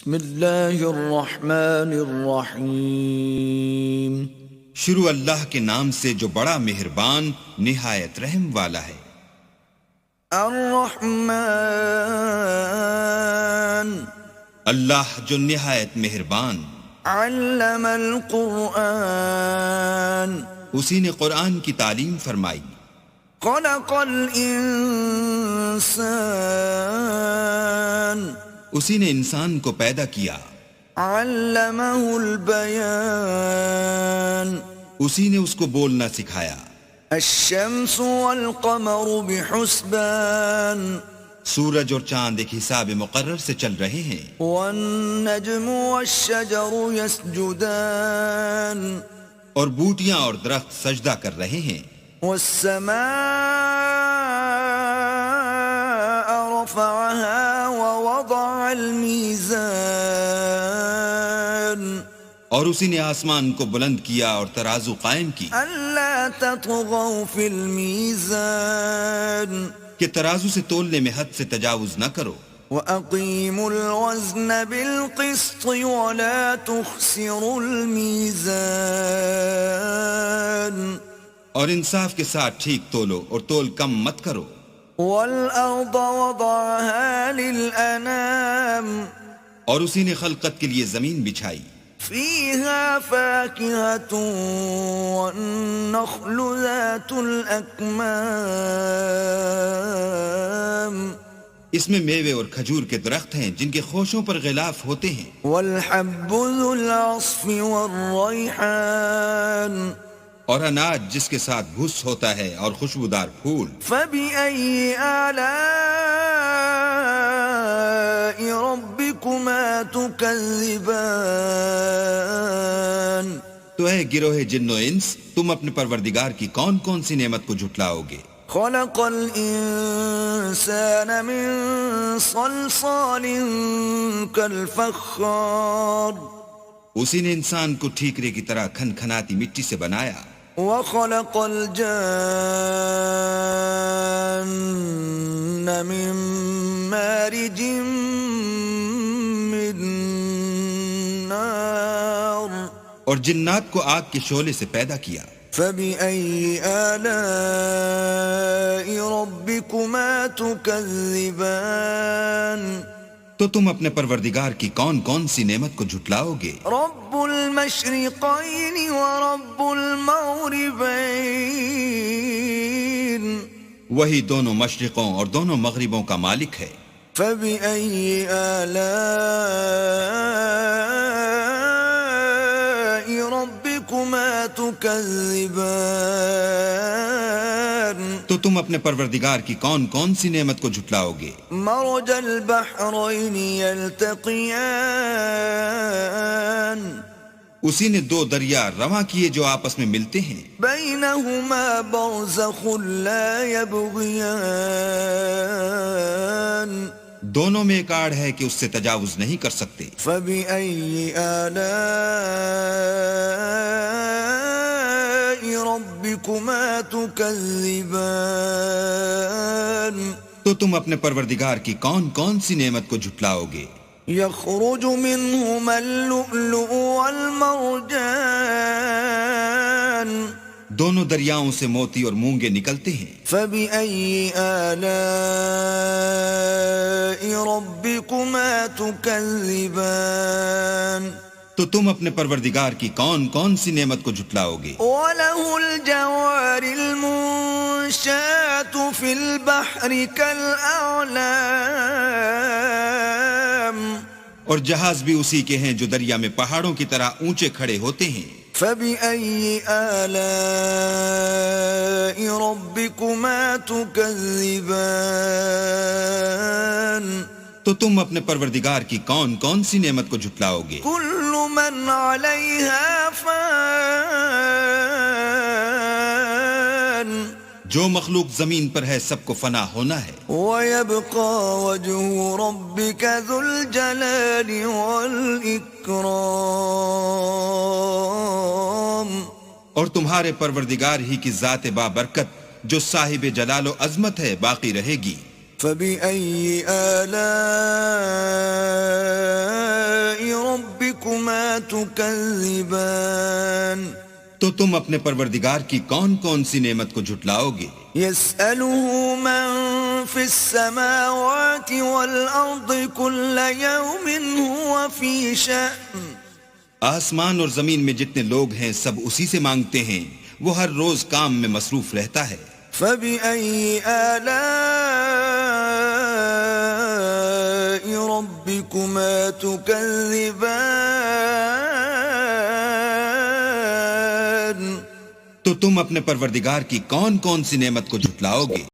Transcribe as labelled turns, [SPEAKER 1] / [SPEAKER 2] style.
[SPEAKER 1] بسم اللہ الرحمن الرحیم.
[SPEAKER 2] شروع اللہ کے نام سے جو بڑا مہربان نہایت رحم والا ہے.
[SPEAKER 1] الرحمن
[SPEAKER 2] اللہ جو نہایت مہربان.
[SPEAKER 1] علم القرآن
[SPEAKER 2] اسی نے قرآن کی تعلیم فرمائی.
[SPEAKER 1] خلق الانسان
[SPEAKER 2] اسی نے انسان کو پیدا کیا.
[SPEAKER 1] علمہ البیان
[SPEAKER 2] اسی نے اس کو بولنا سکھایا.
[SPEAKER 1] الشمس والقمر بحسبان
[SPEAKER 2] سورج اور چاند ایک حساب مقرر سے چل رہے ہیں.
[SPEAKER 1] والنجم والشجر يسجدان
[SPEAKER 2] اور بوٹیاں اور درخت سجدہ کر رہے ہیں.
[SPEAKER 1] والسماء رفعها ووضع الميزان
[SPEAKER 2] اور اسی نے آسمان کو بلند کیا اور ترازو قائم کی
[SPEAKER 1] ألا تطغوا في الميزان
[SPEAKER 2] کہ ترازو سے تولنے میں حد سے تجاوز نہ کرو.
[SPEAKER 1] وَأَقِيمُوا الْوَزْنَ بِالْقِسْطِ وَلَا تُخْسِرُوا الْمِيزَانَ
[SPEAKER 2] اور انصاف کے ساتھ ٹھیک تولو اور تول کم مت کرو.
[SPEAKER 1] وَالْأَرْضَ وَضَعَهَا لِلْأَنَامِ
[SPEAKER 2] اور اسی نے خلقت کے لیے زمین بچھائی.
[SPEAKER 1] فِيهَا فَاكِهَةٌ وَالنَّخْلُ ذَاتُ الْأَكْمَامِ
[SPEAKER 2] اس میں میوے اور کھجور کے درخت ہیں جن کے خوشوں پر غلاف ہوتے ہیں.
[SPEAKER 1] وَالْحَبُّ ذُو الْعَصْفِ وَالرَّيْحَانِ
[SPEAKER 2] اور اناج جس کے ساتھ بھس ہوتا ہے اور خوشبودار پھول.
[SPEAKER 1] فَبِأَيِّ آلَاءِ رَبِّكُمَا تُكَذِّبَانِ
[SPEAKER 2] تو اے گروہ جن و انس، تم اپنے پروردگار کی کون کون سی نعمت کو جھٹلاؤ گے.
[SPEAKER 1] خلق الانسان من صلصال كالفخار
[SPEAKER 2] اسی نے انسان کو ٹھیکرے کی طرح کھن کھناتی مٹی سے بنایا.
[SPEAKER 1] وخلق الجان من مارج من نار
[SPEAKER 2] اور جنات کو آگ کے شعلے سے پیدا کیا.
[SPEAKER 1] فَبِأَيِّ آلَاءِ رَبِّكُمَا تُكَذِّبَانِ
[SPEAKER 2] تو تم اپنے پروردگار کی کون کون سی نعمت کو جھٹلاؤ گے.
[SPEAKER 1] رب المشرقین ورب المغربین
[SPEAKER 2] وہی دونوں مشرقوں اور دونوں مغربوں کا مالک ہے.
[SPEAKER 1] فَبِأَيِّ آلَاءِ رَبِّكُمَا تُكَذِّبَانِ
[SPEAKER 2] تو تم اپنے پروردگار کی کون کون سی نعمت کو جھٹلاؤ گے.
[SPEAKER 1] مرج البحرین یلتقیان
[SPEAKER 2] اسی نے دو دریا رواں کیے جو آپس میں ملتے ہیں.
[SPEAKER 1] بینہما برزخ لا یبغیان
[SPEAKER 2] دونوں میں ایک آڑ ہے کہ اس سے تجاوز نہیں کر سکتے.
[SPEAKER 1] فَبِأَيِّ آلَاءِ رَبِّكُمَا تُكَذِّبَانِ
[SPEAKER 2] تو تم اپنے پروردگار کی کون کون سی نعمت کو جھٹلاؤ گے.
[SPEAKER 1] يخرج منهما اللؤلؤ والمرجان
[SPEAKER 2] دونوں دریاؤں سے موتی اور مونگے نکلتے ہیں.
[SPEAKER 1] فَبِأَيِّ آلَاءِ رَبِّكُمَا تُكَذِّبَانِ
[SPEAKER 2] تو تم اپنے پروردگار کی کون کون سی نعمت کو جھٹلاؤ گے.
[SPEAKER 1] وَلَهُ الْجَوَارِ الْمُنشَآتُ فِي الْبَحْرِ كَالْأَعْلَامِ
[SPEAKER 2] اور جہاز بھی اسی کے ہیں جو دریا میں پہاڑوں کی طرح اونچے کھڑے ہوتے ہیں.
[SPEAKER 1] فَبِأَيِّ آلَاءِ رَبِّكُمَا تُكَذِّبَانِ
[SPEAKER 2] تو تم اپنے پروردگار کی کون کون سی نعمت کو جھٹلاؤ گے.
[SPEAKER 1] كُلُّ مَنْ عَلَيْهَا فَانٍ
[SPEAKER 2] جو مخلوق زمین پر ہے سب کو فنا ہونا ہے.
[SPEAKER 1] وَيَبْقَى وَجْهُ رَبِّكَ ذُو الْجَلَالِ وَالْإِكْرَامِ
[SPEAKER 2] اور تمہارے پروردگار ہی کی ذات بابرکت جو صاحب جلال و عظمت ہے باقی رہے گی.
[SPEAKER 1] فَبِأَيِّ آلَاءِ ربكما تكذبان
[SPEAKER 2] تو تم اپنے پروردگار کی کون کون سی نعمت کو جھٹلاؤ گے؟
[SPEAKER 1] يسأله من في السماوات والأرض كل يوم هو في شأن
[SPEAKER 2] آسمان اور زمین میں جتنے لوگ ہیں سب اسی سے مانگتے ہیں، وہ ہر روز کام میں مصروف رہتا ہے۔
[SPEAKER 1] فبأي آلاء ربكما تكذبان
[SPEAKER 2] تو تم اپنے پروردگار کی کون کون سی نعمت کو جھٹلاؤ گے؟